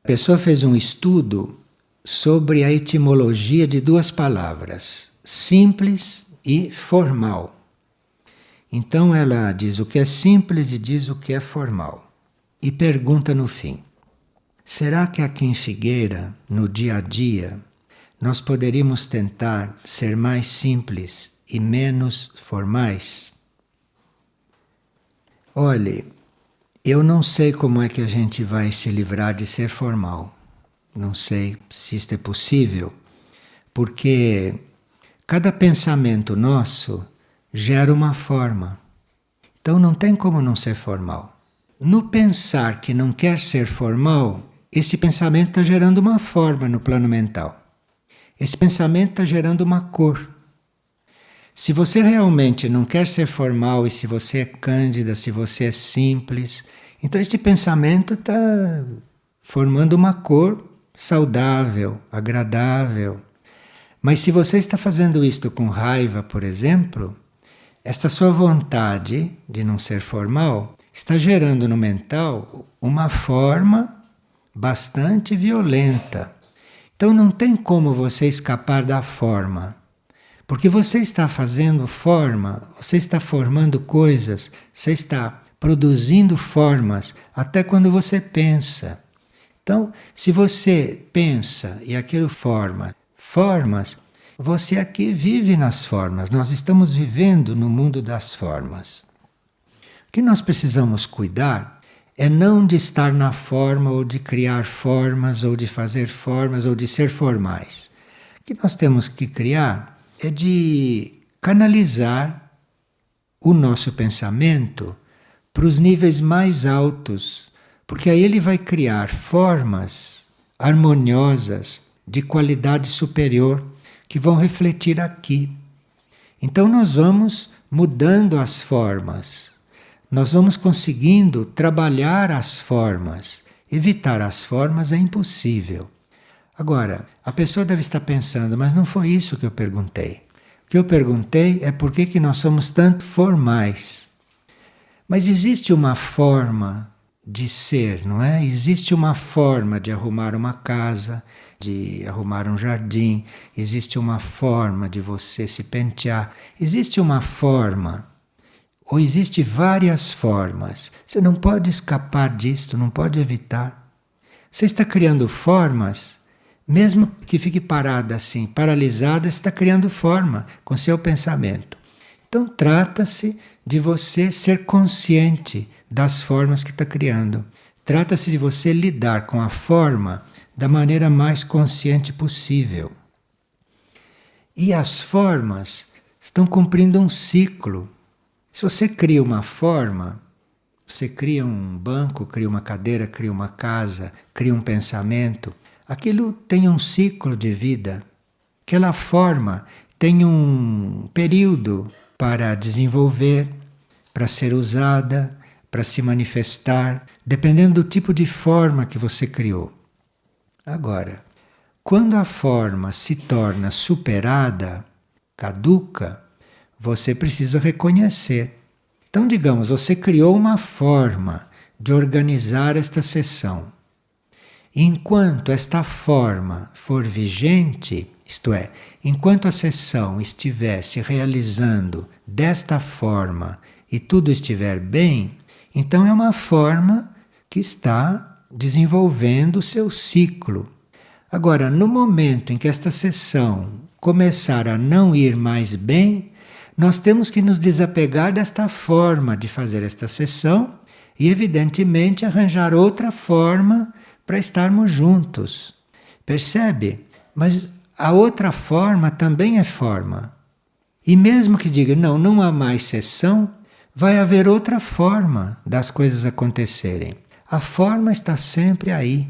pessoa fez um estudo sobre a etimologia de duas palavras, simples e formal. Então ela diz o que é simples e diz o que é formal. E pergunta no fim: será que aqui em Figueira, no dia a dia, nós poderíamos tentar ser mais simples e menos formais? Olhe, eu não sei como é que a gente vai se livrar de ser formal. Não sei se isto é possível, porque cada pensamento nosso gera uma forma. Então não tem como não ser formal. No pensar que não quer ser formal, esse pensamento está gerando uma forma no plano mental. Esse pensamento está gerando uma cor. Se você realmente não quer ser formal e se você é cândida, se você é simples, então esse pensamento está formando uma cor saudável, agradável. Mas se você está fazendo isto com raiva, por exemplo, esta sua vontade de não ser formal está gerando no mental uma forma bastante violenta. Então não tem como você escapar da forma. Porque você está fazendo forma, você está formando coisas, você está produzindo formas até quando você pensa. Então, se você pensa e aquilo forma formas, você aqui vive nas formas. Nós estamos vivendo no mundo das formas. O que nós precisamos cuidar é não de estar na forma ou de criar formas ou de fazer formas ou de ser formais. O que nós temos que criar é de canalizar o nosso pensamento para os níveis mais altos, porque aí ele vai criar formas harmoniosas de qualidade superior que vão refletir aqui. Então nós vamos mudando as formas, nós vamos conseguindo trabalhar as formas. Evitar as formas é impossível. Agora, a pessoa deve estar pensando, mas não foi isso que eu perguntei. O que eu perguntei é por que nós somos tanto formais. Mas existe uma forma de ser, não é? Existe uma forma de arrumar uma casa, de arrumar um jardim, existe uma forma de você se pentear, existe uma forma, ou existe várias formas. Você não pode escapar disto, não pode evitar. Você está criando formas. Mesmo que fique parada assim, paralisada, está criando forma com seu pensamento. Então trata-se de você ser consciente das formas que está criando. Trata-se de você lidar com a forma da maneira mais consciente possível. E as formas estão cumprindo um ciclo. Se você cria uma forma, você cria um banco, cria uma cadeira, cria uma casa, cria um pensamento, aquilo tem um ciclo de vida. Aquela forma tem um período para desenvolver, para ser usada, para se manifestar, dependendo do tipo de forma que você criou. Agora, quando a forma se torna superada, caduca, você precisa reconhecer. Então, digamos, você criou uma forma de organizar esta sessão. Enquanto esta forma for vigente, isto é, enquanto a sessão estiver se realizando desta forma e tudo estiver bem, então é uma forma que está desenvolvendo o seu ciclo. Agora, no momento em que esta sessão começar a não ir mais bem, nós temos que nos desapegar desta forma de fazer esta sessão e, evidentemente, arranjar outra forma para estarmos juntos. Percebe? Mas a outra forma também é forma. E mesmo que diga, não há mais sessão, vai haver outra forma das coisas acontecerem. A forma está sempre aí.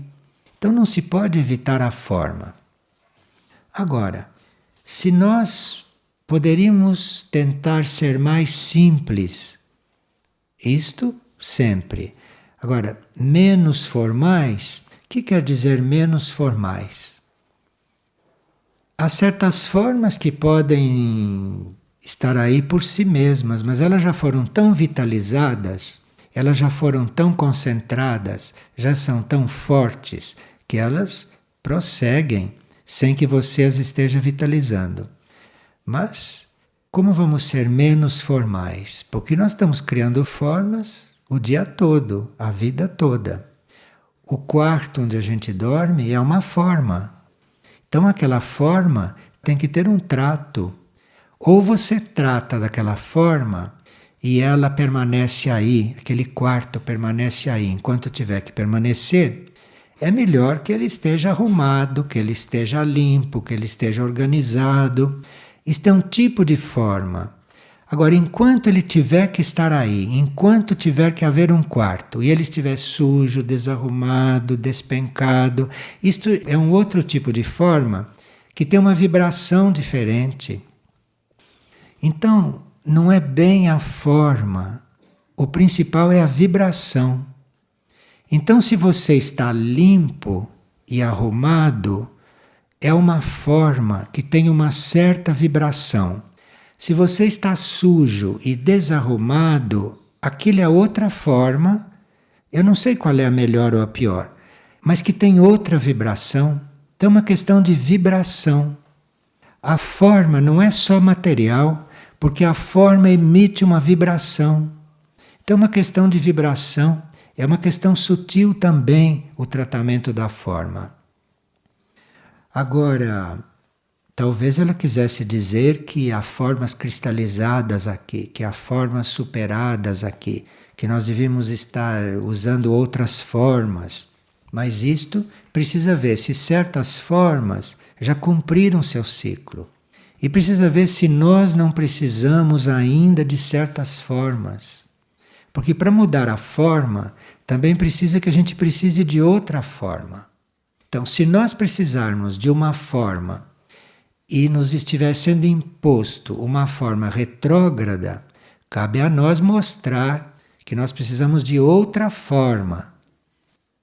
Então não se pode evitar a forma. Agora, se nós poderíamos tentar ser mais simples, isto sempre. Agora, menos formais, o que quer dizer menos formais? Há certas formas que podem estar aí por si mesmas, mas elas já foram tão vitalizadas, elas já foram tão concentradas, já são tão fortes, que elas prosseguem sem que você as esteja vitalizando. Mas como vamos ser menos formais? Porque nós estamos criando formas o dia todo, a vida toda. O quarto onde a gente dorme é uma forma. Então aquela forma tem que ter um trato. Ou você trata daquela forma e ela permanece aí, aquele quarto permanece aí enquanto tiver que permanecer, é melhor que ele esteja arrumado, que ele esteja limpo, que ele esteja organizado. Isto é um tipo de forma. Agora, enquanto ele tiver que estar aí, enquanto tiver que haver um quarto e ele estiver sujo, desarrumado, despencado, isto é um outro tipo de forma que tem uma vibração diferente. Então, não é bem a forma, o principal é a vibração. Então, se você está limpo e arrumado, é uma forma que tem uma certa vibração. Se você está sujo e desarrumado, aquilo é outra forma, eu não sei qual é a melhor ou a pior, mas que tem outra vibração. Então é uma questão de vibração. A forma não é só material, porque a forma emite uma vibração. Então é uma questão de vibração, é uma questão sutil também o tratamento da forma. Agora, talvez ela quisesse dizer que há formas cristalizadas aqui, que há formas superadas aqui, que nós devíamos estar usando outras formas. Mas isto precisa ver se certas formas já cumpriram seu ciclo. E precisa ver se nós não precisamos ainda de certas formas. Porque para mudar a forma, também precisa que a gente precise de outra forma. Então, se nós precisarmos de uma forma e nos estiver sendo imposto uma forma retrógrada, cabe a nós mostrar que nós precisamos de outra forma.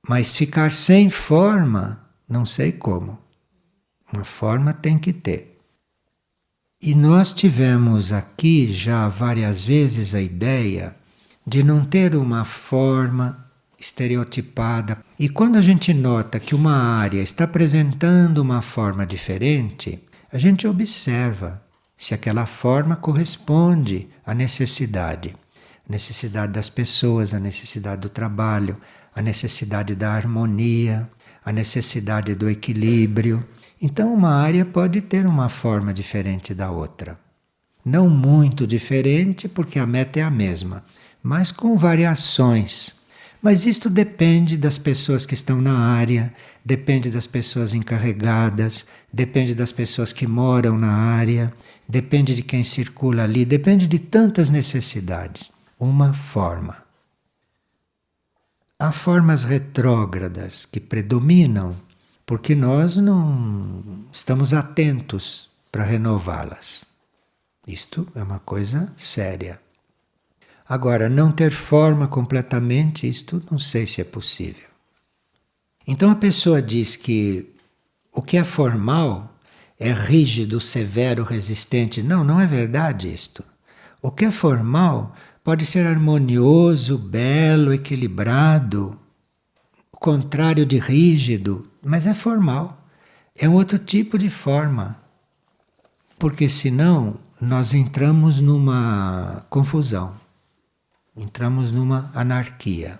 Mas ficar sem forma, não sei como. Uma forma tem que ter. E nós tivemos aqui já várias vezes a ideia de não ter uma forma estereotipada. E quando a gente nota que uma área está apresentando uma forma diferente, a gente observa se aquela forma corresponde à necessidade. A necessidade das pessoas, a necessidade do trabalho, a necessidade da harmonia, a necessidade do equilíbrio. Então, uma área pode ter uma forma diferente da outra. Não muito diferente, porque a meta é a mesma, mas com variações. Mas isto depende das pessoas que estão na área, depende das pessoas encarregadas, depende das pessoas que moram na área, depende de quem circula ali, depende de tantas necessidades. Uma forma. Há formas retrógradas que predominam porque nós não estamos atentos para renová-las. Isto é uma coisa séria. Agora, não ter forma completamente, isto não sei se é possível. Então a pessoa diz que o que é formal é rígido, severo, resistente. Não, não é verdade isto. O que é formal pode ser harmonioso, belo, equilibrado, o contrário de rígido, mas é formal. É um outro tipo de forma. Porque senão nós entramos numa confusão. Entramos numa anarquia.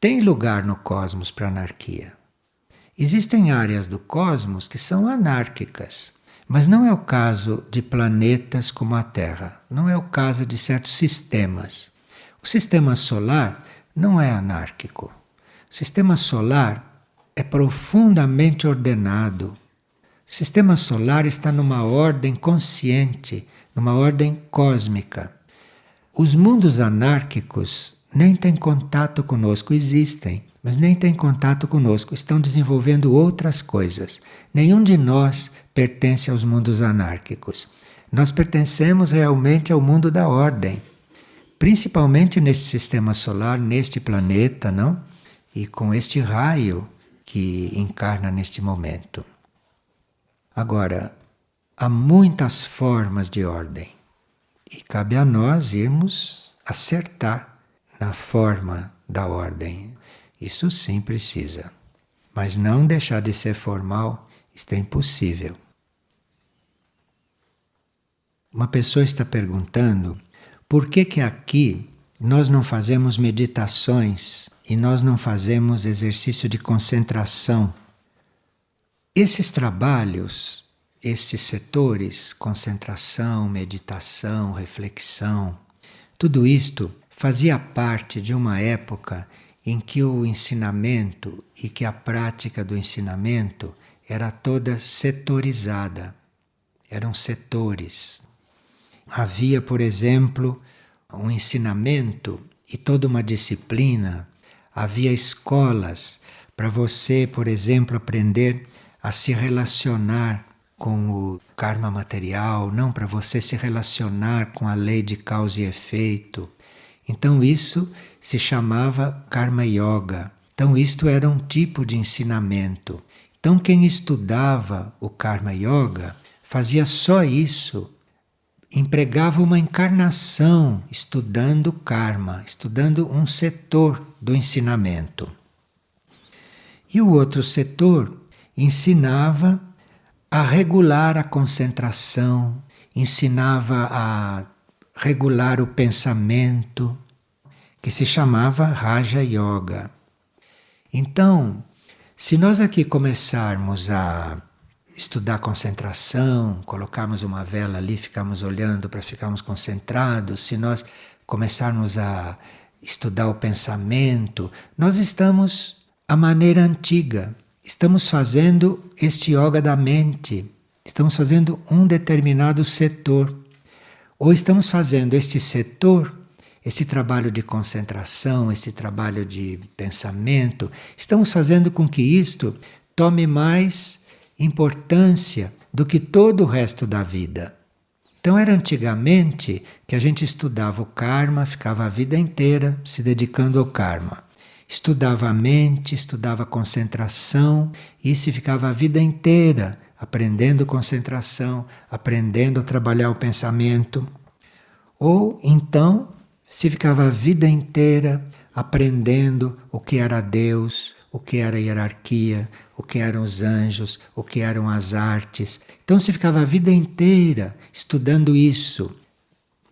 Tem lugar no cosmos para anarquia. Existem áreas do cosmos que são anárquicas, mas não é o caso de planetas como a Terra, não é o caso de certos sistemas. O sistema solar não é anárquico. O sistema solar é profundamente ordenado. O sistema solar está numa ordem consciente, numa ordem cósmica. Os mundos anárquicos nem têm contato conosco, existem, mas nem têm contato conosco, estão desenvolvendo outras coisas. Nenhum de nós pertence aos mundos anárquicos. Nós pertencemos realmente ao mundo da ordem, principalmente nesse sistema solar, neste planeta, não? E com este raio que encarna neste momento. Agora, há muitas formas de ordem. E cabe a nós irmos acertar na forma da ordem. Isso sim precisa. mas não deixar de ser formal, isto é impossível. Uma pessoa está perguntando por que aqui nós não fazemos meditações e nós não fazemos exercício de concentração. Esses trabalhos, esses setores, concentração, meditação, reflexão, tudo isto fazia parte de uma época em que o ensinamento e que a prática do ensinamento era toda setorizada. Eram setores. Havia, por exemplo, um ensinamento e toda uma disciplina. Havia escolas para você, por exemplo, aprender a se relacionar com o karma material, não para você se relacionar com a lei de causa e efeito. Então isso se chamava Karma Yoga. Então isto era um tipo de ensinamento. Então quem estudava o Karma Yoga fazia só isso, empregava uma encarnação estudando karma, estudando um setor do ensinamento. E o outro setor ensinava a regular a concentração, ensinava a regular o pensamento, que se chamava Raja Yoga. Então, se nós aqui começarmos a estudar concentração, colocarmos uma vela ali, ficarmos olhando para ficarmos concentrados, se nós começarmos a estudar o pensamento, nós estamos à maneira antiga. Estamos fazendo este yoga da mente, estamos fazendo um determinado setor. Ou estamos fazendo este setor, esse trabalho de concentração, esse trabalho de pensamento, estamos fazendo com que isto tome mais importância do que todo o resto da vida. Então era antigamente que a gente estudava o karma, ficava a vida inteira se dedicando ao karma. Estudava a mente, estudava a concentração, e se ficava a vida inteira aprendendo concentração, aprendendo a trabalhar o pensamento. Ou então se ficava a vida inteira aprendendo o que era Deus, o que era a hierarquia, o que eram os anjos, o que eram as artes. Então se ficava a vida inteira estudando isso.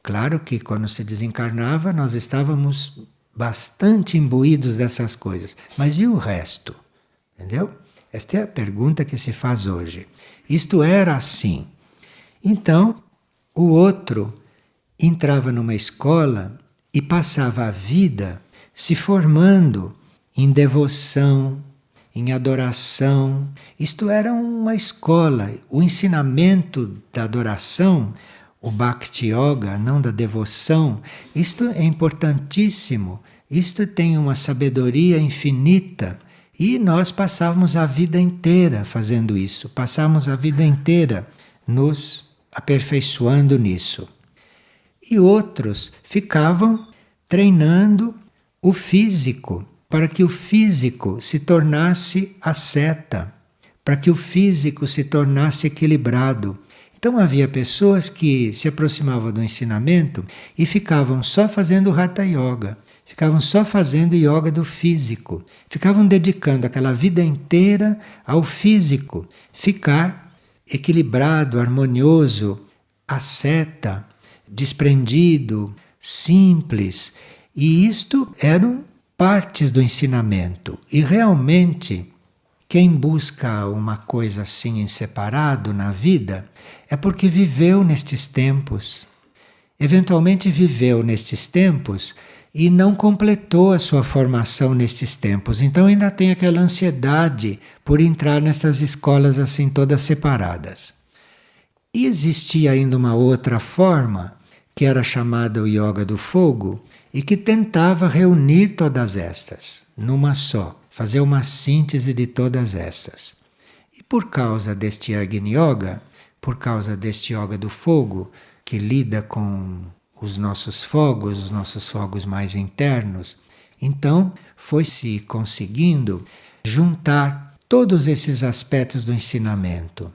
Claro que quando se desencarnava nós estávamos bastante imbuídos dessas coisas. Mas e o resto? Entendeu? Esta é a pergunta que se faz hoje. Isto era assim. Então, o outro entrava numa escola e passava a vida se formando em devoção, em adoração. Isto era uma escola. O ensinamento da adoração, o Bhakti Yoga, não da devoção, isto é importantíssimo. Isto tem uma sabedoria infinita. E nós passávamos a vida inteira fazendo isso. Passávamos a vida inteira nos aperfeiçoando nisso. E outros ficavam treinando o físico, para que o físico se tornasse asceta, para que o físico se tornasse equilibrado. Então havia pessoas que se aproximavam do ensinamento e ficavam só fazendo Hatha Yoga, ficavam só fazendo yoga do físico, ficavam dedicando aquela vida inteira ao físico, ficar equilibrado, harmonioso, asceta, desprendido, simples. E isto eram partes do ensinamento. E realmente, quem busca uma coisa assim em separado na vida é porque viveu nestes tempos. Eventualmente viveu nestes tempos e não completou a sua formação nestes tempos. Então ainda tem aquela ansiedade por entrar nestas escolas assim todas separadas. E existia ainda uma outra forma, que era chamada o Yoga do Fogo, e que tentava reunir todas estas numa só, fazer uma síntese de todas essas. E por causa deste Agni Yoga, por causa deste Yoga do Fogo, que lida com os nossos fogos mais internos, então foi-se conseguindo juntar todos esses aspectos do ensinamento.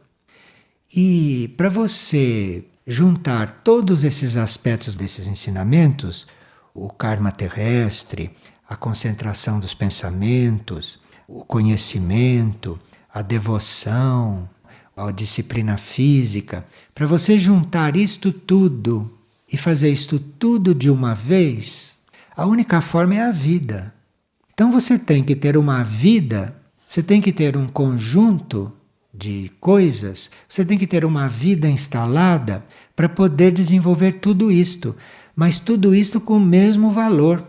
E para você juntar todos esses aspectos desses ensinamentos, o karma terrestre, a concentração dos pensamentos, o conhecimento, a devoção, a disciplina física, para você juntar isto tudo e fazer isto tudo de uma vez, a única forma é a vida. Então você tem que ter uma vida, você tem que ter um conjunto de coisas, você tem que ter uma vida instalada para poder desenvolver tudo isto, mas tudo isto com o mesmo valor.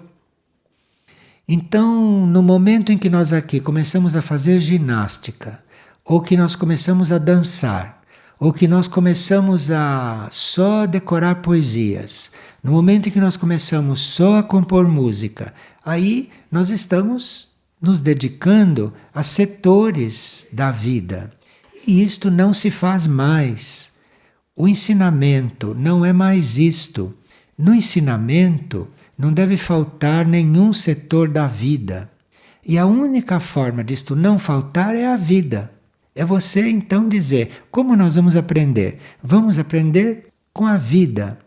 Então, no momento em que nós aqui começamos a fazer ginástica, ou que nós começamos a dançar, ou que nós começamos a só decorar poesias, no momento em que nós começamos só a compor música, aí nós estamos nos dedicando a setores da vida. E isto não se faz mais. O ensinamento não é mais isto. No ensinamento não deve faltar nenhum setor da vida. E a única forma disto não faltar é a vida. É você então dizer, como nós vamos aprender? Vamos aprender com a vida.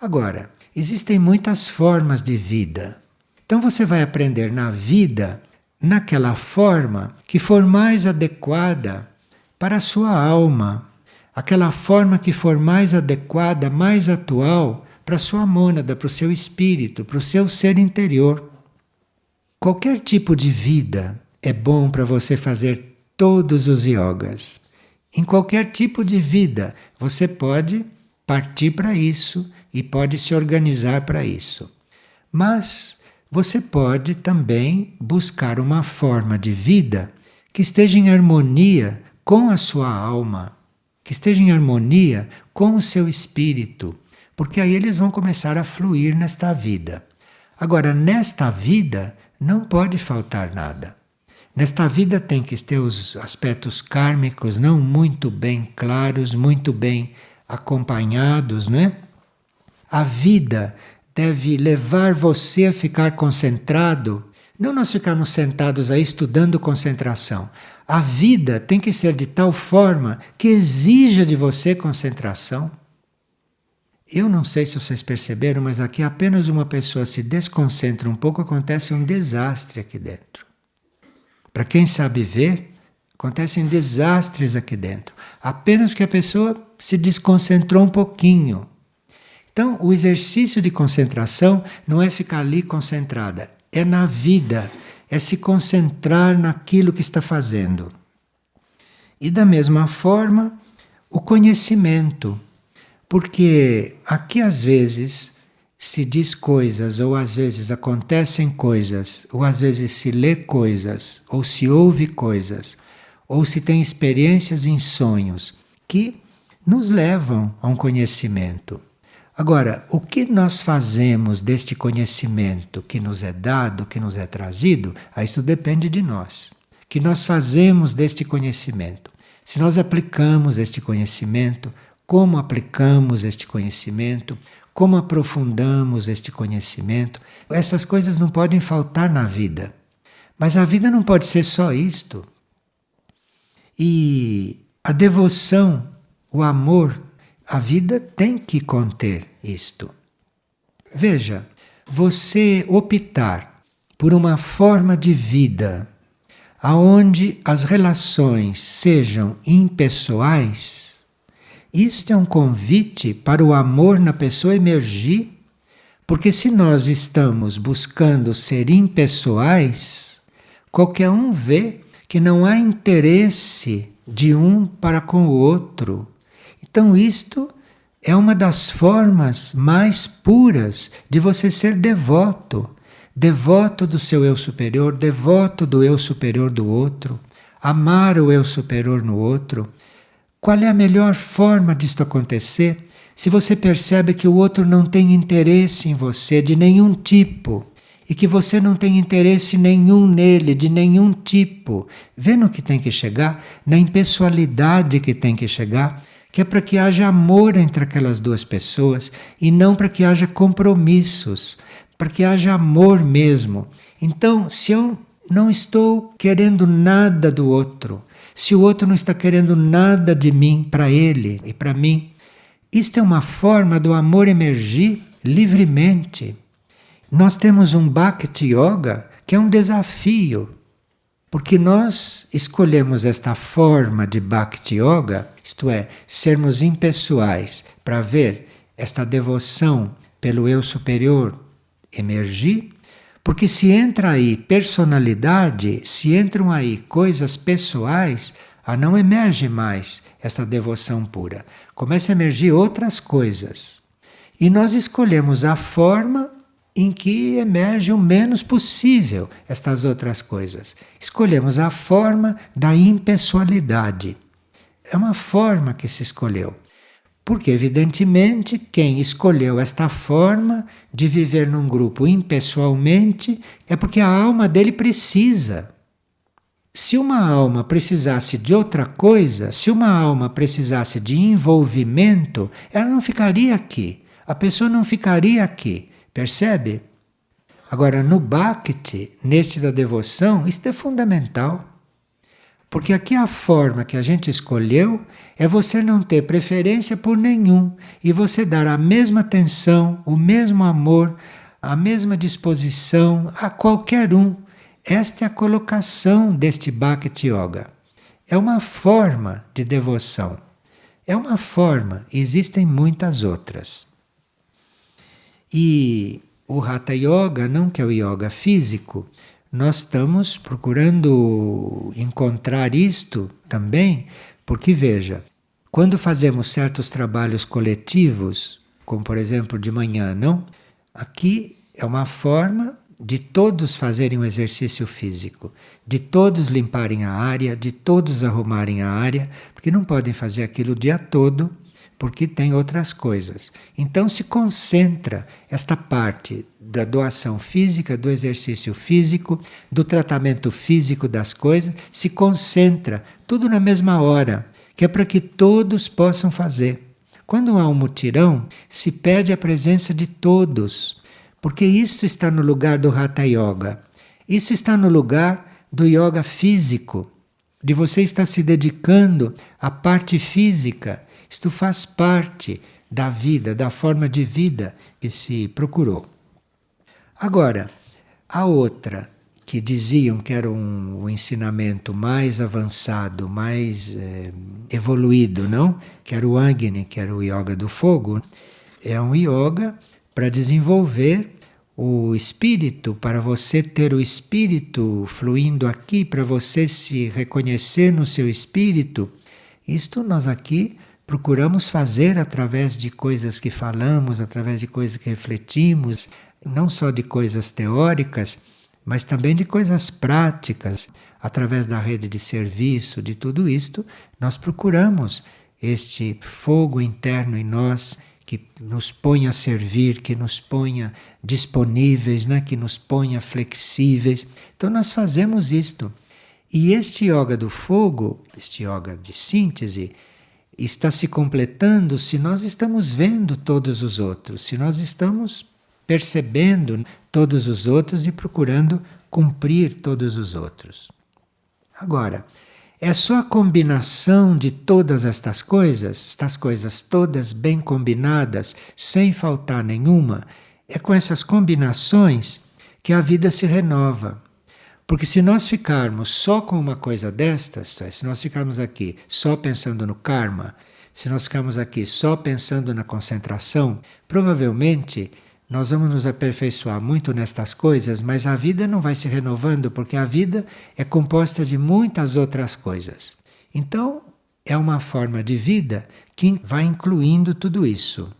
Agora, existem muitas formas de vida. Então você vai aprender na vida, naquela forma que for mais adequada para a sua alma. Aquela forma que for mais adequada, mais atual para a sua mônada, para o seu espírito, para o seu ser interior. Qualquer tipo de vida é bom para você fazer todos os yogas. Em qualquer tipo de vida, você pode partir para isso e pode se organizar para isso. Mas você pode também buscar uma forma de vida que esteja em harmonia com a sua alma, que esteja em harmonia com o seu espírito, porque aí eles vão começar a fluir nesta vida. Agora, nesta vida não pode faltar nada. Nesta vida tem que ter os aspectos kármicos não muito bem claros, muito bem acompanhados, não é? A vida deve levar você a ficar concentrado, não nós ficarmos sentados aí estudando concentração. A vida tem que ser de tal forma que exija de você concentração. Eu não sei se vocês perceberam, mas aqui apenas uma pessoa se desconcentra um pouco, acontece um desastre aqui dentro. Para quem sabe ver, acontecem desastres aqui dentro. Apenas que a pessoa se desconcentrou um pouquinho. Então, o exercício de concentração não é ficar ali concentrada, é na vida, é se concentrar naquilo que está fazendo. E da mesma forma, o conhecimento. Porque aqui às vezes se diz coisas, ou às vezes acontecem coisas, ou às vezes se lê coisas, ou se ouve coisas, ou se tem experiências em sonhos que nos levam a um conhecimento. Agora, o que nós fazemos deste conhecimento que nos é dado, que nos é trazido, isso depende de nós. O que nós fazemos deste conhecimento? Se nós aplicamos este conhecimento, como aplicamos este conhecimento, como aprofundamos este conhecimento, essas coisas não podem faltar na vida. Mas a vida não pode ser só isto. E a devoção, o amor, a vida tem que conter isto. Veja, você optar por uma forma de vida aonde as relações sejam impessoais, isto é um convite para o amor na pessoa emergir, porque se nós estamos buscando ser impessoais, qualquer um vê que não há interesse de um para com o outro. Então isto é uma das formas mais puras de você ser devoto. Devoto do seu eu superior, devoto do eu superior do outro, amar o eu superior no outro. Qual é a melhor forma disto acontecer? Se você percebe que o outro não tem interesse em você de nenhum tipo e que você não tem interesse nenhum nele de nenhum tipo, vê no que tem que chegar, na impessoalidade que tem que chegar, que é para que haja amor entre aquelas duas pessoas e não para que haja compromissos, para que haja amor mesmo. Então, se eu não estou querendo nada do outro, se o outro não está querendo nada de mim para ele e para mim, isto é uma forma do amor emergir livremente. Nós temos um Bhakti Yoga que é um desafio. Porque nós escolhemos esta forma de Bhakti Yoga, isto é, sermos impessoais, para ver esta devoção pelo eu superior emergir, porque se entra aí personalidade, se entram aí coisas pessoais, não emerge mais esta devoção pura. Começa a emergir outras coisas. E nós escolhemos a forma em que emerge o menos possível estas outras coisas. Escolhemos a forma da impessoalidade. É uma forma que se escolheu. Porque, evidentemente, quem escolheu esta forma de viver num grupo impessoalmente é porque a alma dele precisa. Se uma alma precisasse de outra coisa, se uma alma precisasse de envolvimento, ela não ficaria aqui. A pessoa não ficaria aqui. Percebe? Agora, no Bhakti, neste da devoção, isto é fundamental. Porque aqui a forma que a gente escolheu é você não ter preferência por nenhum e você dar a mesma atenção, o mesmo amor, a mesma disposição a qualquer um. Esta é a colocação deste Bhakti Yoga. É uma forma de devoção. É uma forma, existem muitas outras. E o Hatha Yoga, não que é o yoga físico, nós estamos procurando encontrar isto também, porque veja, quando fazemos certos trabalhos coletivos, como por exemplo de manhã, não? Aqui é uma forma de todos fazerem um exercício físico, de todos limparem a área, de todos arrumarem a área, porque não podem fazer aquilo o dia todo, porque tem outras coisas. Então se concentra esta parte da doação física, do exercício físico, do tratamento físico das coisas, se concentra tudo na mesma hora, que é para que todos possam fazer. Quando há um mutirão, se pede a presença de todos, porque isso está no lugar do Hatha Yoga. Isso está no lugar do yoga físico, de você estar se dedicando à parte física. Isto faz parte da vida, da forma de vida que se procurou. Agora, a outra, que diziam que era um ensinamento mais avançado, mais evoluído, não? Que era o Agni, que era o yoga do fogo, é um yoga para desenvolver o espírito, para você ter o espírito fluindo aqui, para você se reconhecer no seu espírito. Isto nós aqui procuramos fazer através de coisas que falamos, através de coisas que refletimos, não só de coisas teóricas, mas também de coisas práticas, através da rede de serviço, de tudo isto, nós procuramos este fogo interno em nós que nos ponha a servir, que nos ponha disponíveis, né? Que nos ponha flexíveis. Então nós fazemos isto. E este yoga do fogo, este yoga de síntese, está se completando se nós estamos vendo todos os outros, se nós estamos percebendo todos os outros e procurando cumprir todos os outros. Agora, é só a combinação de todas estas coisas todas bem combinadas, sem faltar nenhuma, é com essas combinações que a vida se renova. Porque se nós ficarmos só com uma coisa destas, isto é, se nós ficarmos aqui só pensando no karma, se nós ficarmos aqui só pensando na concentração, provavelmente nós vamos nos aperfeiçoar muito nestas coisas, mas a vida não vai se renovando, porque a vida é composta de muitas outras coisas. Então, é uma forma de vida que vai incluindo tudo isso.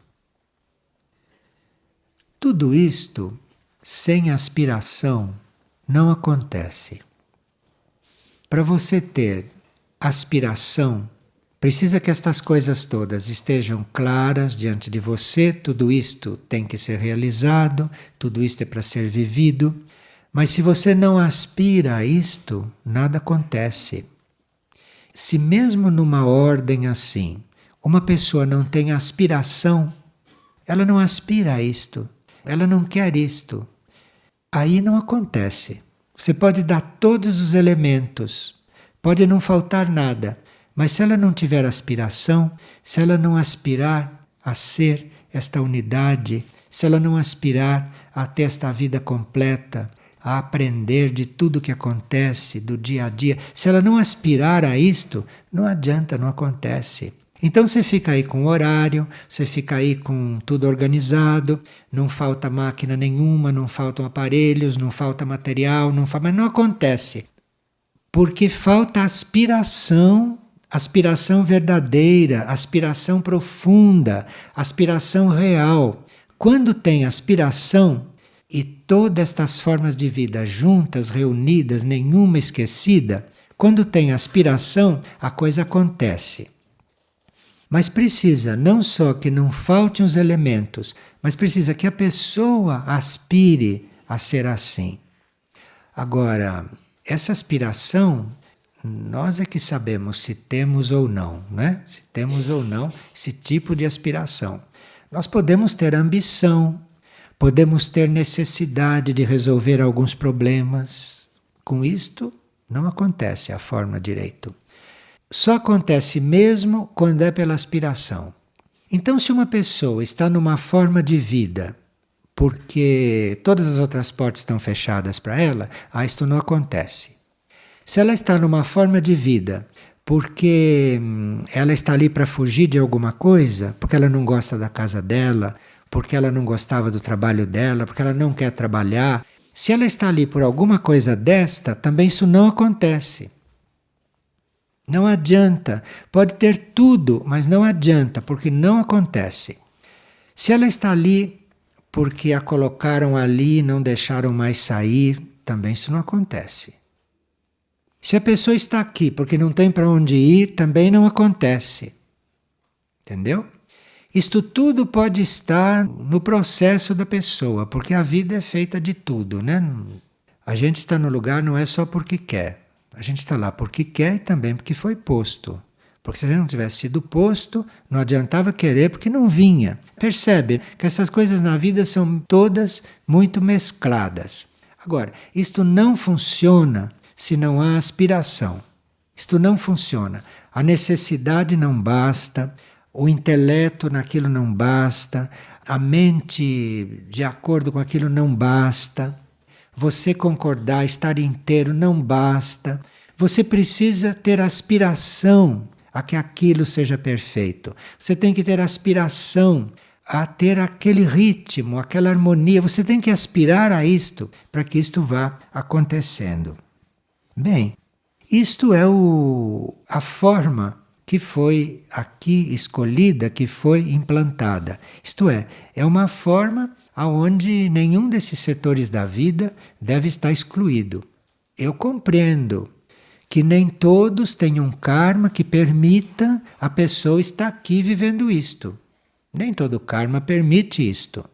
Tudo isto, sem aspiração, não acontece. Para você ter aspiração, precisa que estas coisas todas estejam claras diante de você, tudo isto tem que ser realizado, tudo isto é para ser vivido, mas se você não aspira a isto, nada acontece. Se mesmo numa ordem assim, uma pessoa não tem aspiração, ela não aspira a isto, ela não quer isto, aí não acontece. Você pode dar todos os elementos, pode não faltar nada, mas se ela não tiver aspiração, se ela não aspirar a ser esta unidade, se ela não aspirar a ter esta vida completa, a aprender de tudo que acontece do dia a dia. Se ela não aspirar a isto, não adianta, não acontece. Então você fica aí com o horário, você fica aí com tudo organizado, não falta máquina nenhuma, não faltam aparelhos, não falta material, mas não acontece. Porque falta aspiração, aspiração verdadeira, aspiração profunda, aspiração real. Quando tem aspiração e todas estas formas de vida juntas, reunidas, nenhuma esquecida, quando tem aspiração, a coisa acontece. Mas precisa não só que não faltem os elementos, mas precisa que a pessoa aspire a ser assim. Agora, essa aspiração, nós é que sabemos se temos ou não, né? Se temos ou não esse tipo de aspiração. Nós podemos ter ambição, podemos ter necessidade de resolver alguns problemas. Com isto, não acontece a forma direito. Só acontece mesmo quando é pela aspiração. Então, se uma pessoa está numa forma de vida porque todas as outras portas estão fechadas para ela, isto não acontece. Se ela está numa forma de vida porque ela está ali para fugir de alguma coisa, porque ela não gosta da casa dela, porque ela não gostava do trabalho dela, porque ela não quer trabalhar, se ela está ali por alguma coisa desta, também isso não acontece. Não adianta. Pode ter tudo, mas não adianta, porque não acontece. Se ela está ali porque a colocaram ali e não deixaram mais sair, também isso não acontece. Se a pessoa está aqui porque não tem para onde ir, também não acontece. Entendeu? Isto tudo pode estar no processo da pessoa, porque a vida é feita de tudo, né? A gente está no lugar não é só porque quer. A gente está lá porque quer e também porque foi posto. Porque se a gente não tivesse sido posto, não adiantava querer porque não vinha. Percebe que essas coisas na vida são todas muito mescladas. Agora, isto não funciona se não há aspiração. Isto não funciona. A necessidade não basta, o intelecto naquilo não basta, a mente de acordo com aquilo não basta. Você concordar, estar inteiro não basta. Você precisa ter aspiração a que aquilo seja perfeito. Você tem que ter aspiração a ter aquele ritmo, aquela harmonia. Você tem que aspirar a isto para que isto vá acontecendo. Bem, isto é a forma que foi aqui escolhida, que foi implantada. Isto é uma forma onde nenhum desses setores da vida deve estar excluído. Eu compreendo que nem todos têm um karma que permita a pessoa estar aqui vivendo isto. Nem todo karma permite isto.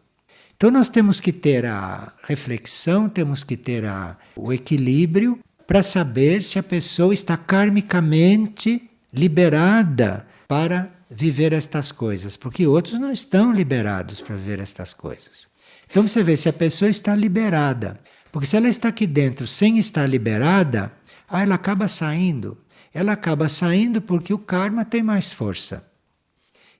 Então nós temos que ter a reflexão, temos que ter o equilíbrio para saber se a pessoa está karmicamente liberada para viver estas coisas, porque outros não estão liberados para viver estas coisas. Então você vê se a pessoa está liberada, porque se ela está aqui dentro sem estar liberada, ela acaba saindo. Ela acaba saindo porque o karma tem mais força.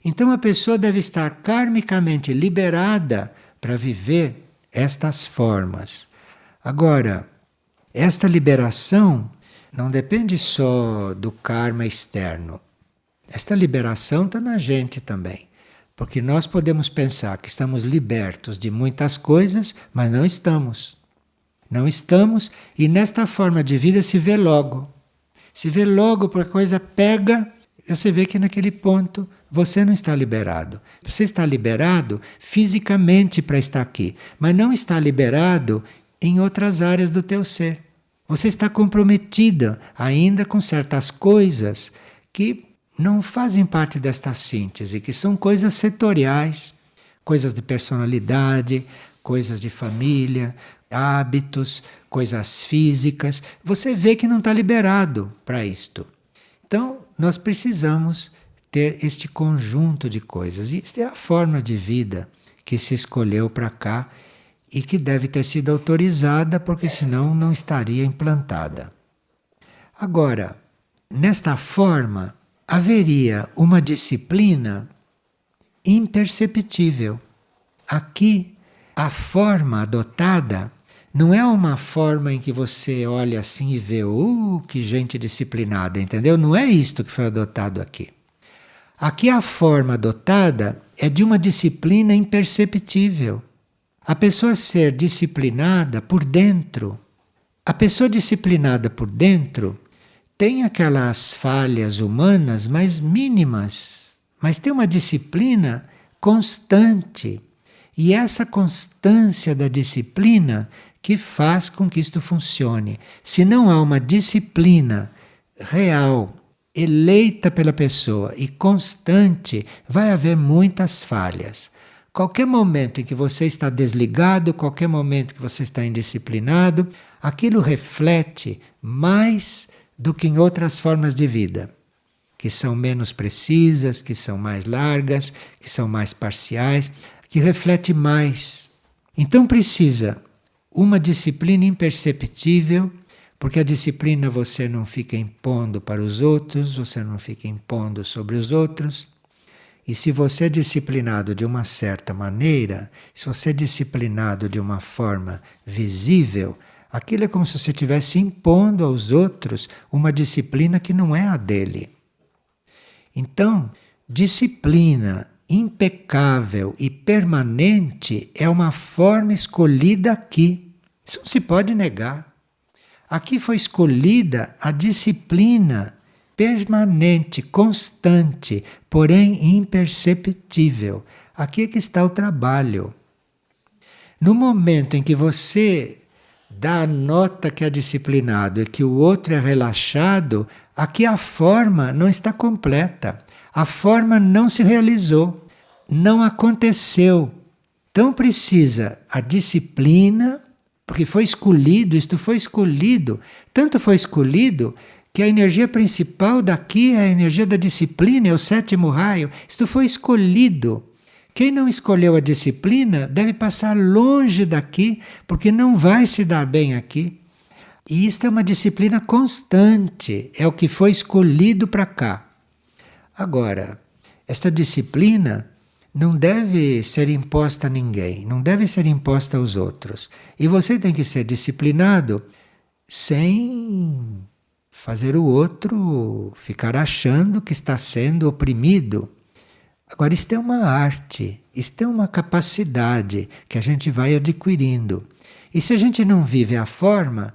Então a pessoa deve estar karmicamente liberada para viver estas formas. Agora, esta liberação não depende só do karma externo. Esta liberação está na gente também. Porque nós podemos pensar que estamos libertos de muitas coisas, mas não estamos. Não estamos, e nesta forma de vida se vê logo. Se vê logo porque a coisa pega, você vê que naquele ponto você não está liberado. Você está liberado fisicamente para estar aqui, mas não está liberado em outras áreas do teu ser. Você está comprometida ainda com certas coisas que não fazem parte desta síntese, que são coisas setoriais, coisas de personalidade, coisas de família, hábitos, coisas físicas. Você vê que não está liberado para isto. Então, nós precisamos ter este conjunto de coisas. E esta é a forma de vida que se escolheu para cá e que deve ter sido autorizada, porque senão não estaria implantada. Agora, nesta forma, haveria uma disciplina imperceptível. Aqui, a forma adotada Não é uma forma em que você olha assim e vê, que gente disciplinada, entendeu? Não é isto que foi adotado aqui. Aqui a forma adotada é de uma disciplina imperceptível. A pessoa ser disciplinada por dentro. A pessoa disciplinada por dentro tem aquelas falhas humanas mais mínimas, mas tem uma disciplina constante. E essa constância da disciplina que faz com que isto funcione. Se não há uma disciplina real, eleita pela pessoa e constante, vai haver muitas falhas. Qualquer momento em que você está desligado, qualquer momento que você está indisciplinado, aquilo reflete mais do que em outras formas de vida, que são menos precisas, que são mais largas, que são mais parciais, que reflete mais. Então precisa uma disciplina imperceptível, porque a disciplina você não fica impondo para os outros, você não fica impondo sobre os outros. E se você é disciplinado de uma certa maneira, se você é disciplinado de uma forma visível, aquilo é como se você estivesse impondo aos outros uma disciplina que não é a dele. Então, disciplina impecável e permanente é uma forma escolhida aqui. Isso não se pode negar. Aqui foi escolhida a disciplina permanente, constante, porém imperceptível. Aqui é que está o trabalho. No momento em que você dá a nota que é disciplinado e que o outro é relaxado, aqui a forma não está completa. A forma não se realizou, não aconteceu. Então precisa a disciplina, porque foi escolhido, isto foi escolhido. Tanto foi escolhido que a energia principal daqui é a energia da disciplina, é o sétimo raio. Isto foi escolhido. Quem não escolheu a disciplina deve passar longe daqui, porque não vai se dar bem aqui. E isto é uma disciplina constante, é o que foi escolhido para cá. Agora, esta disciplina não deve ser imposta a ninguém, não deve ser imposta aos outros. E você tem que ser disciplinado sem fazer o outro ficar achando que está sendo oprimido. Agora, isto é uma arte, isto é uma capacidade que a gente vai adquirindo. E se a gente não vive a forma,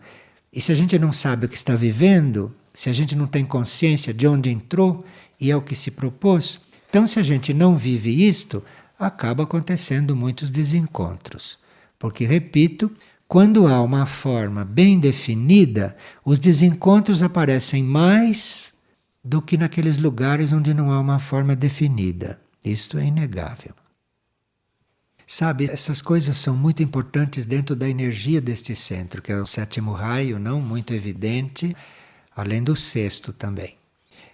e se a gente não sabe o que está vivendo, se a gente não tem consciência de onde entrou e é o que se propôs, então se a gente não vive isto, acaba acontecendo muitos desencontros. Porque, repito, quando há uma forma bem definida, os desencontros aparecem mais do que naqueles lugares onde não há uma forma definida. Isto é inegável. Sabe, essas coisas são muito importantes dentro da energia deste centro, que é o sétimo raio, não muito evidente, além do sexto também.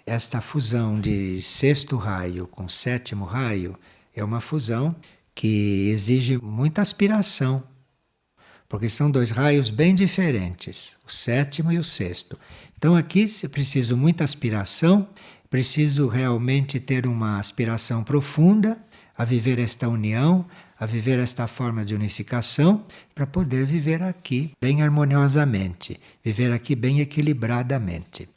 Esta fusão de sexto raio com sétimo raio é uma fusão que exige muita aspiração, porque são dois raios bem diferentes, o sétimo e o sexto. Então aqui se preciso muita aspiração, preciso realmente ter uma aspiração profunda a viver esta união, a viver esta forma de unificação, para poder viver aqui bem harmoniosamente, viver aqui bem equilibradamente.